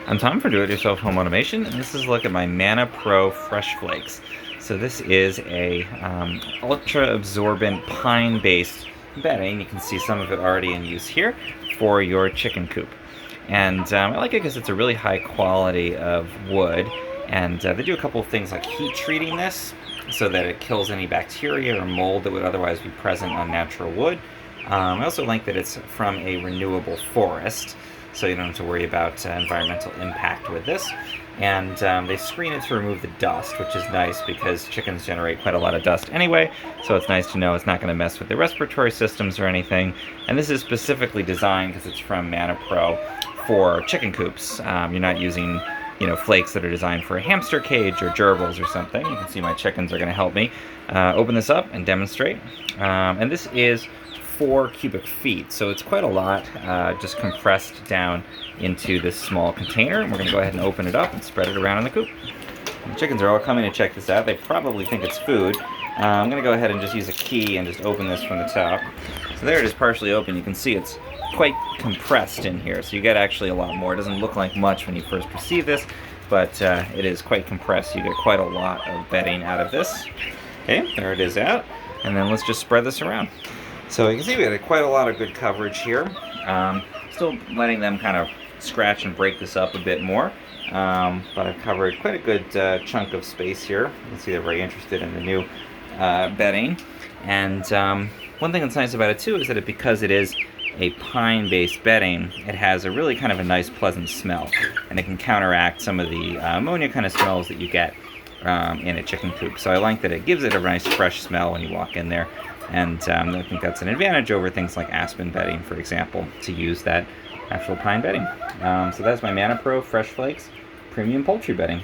I'm Tom for Do-It-Yourself Home Automation, and this is a look at my Manna Pro Fresh Flakes. So this is a ultra-absorbent pine-based bedding. You can see some of it already in use here for your chicken coop. And I like it because it's a really high quality of wood, and they do a couple of things like heat treating this so that it kills any bacteria or mold that would otherwise be present on natural wood. I also like that it's from a renewable forest, so you don't have to worry about environmental impact with this. And they screen it to remove the dust, which is nice because chickens generate quite a lot of dust anyway, so it's nice to know it's not going to mess with their respiratory systems or anything. And this is specifically designed, because it's from Manna Pro, for chicken coops. You're not using flakes that are designed for a hamster cage or gerbils or something. You can see my chickens are going to help me open this up and demonstrate. And this is 4 cubic feet, so it's quite a lot just compressed down into this small container. And we're going to go ahead and open it up and spread it around in the coop. The chickens are all coming to check this out. They probably think it's food. I'm going to go ahead and just use a key and just open this from the top. So there it is, partially open. You can see it's quite compressed in here, so you get actually a lot more. It doesn't look like much when you first perceive this, but it is quite compressed. You get quite a lot of bedding out of this. Okay, there it is out. And then let's just spread this around. So you can see we had quite a lot of good coverage here. Still letting them kind of scratch and break this up a bit more. But I've covered quite a good chunk of space here. You can see they're very interested in the new bedding. And one thing that's nice about it too is that because it is a pine-based bedding, it has a really kind of a nice pleasant smell. And it can counteract some of the ammonia kind of smells that you get in a chicken coop. So I like that it gives it a nice fresh smell when you walk in there. And I think that's an advantage over things like aspen bedding, for example, to use that actual pine bedding. So that's my Manna Pro Fresh Flakes Premium Poultry Bedding.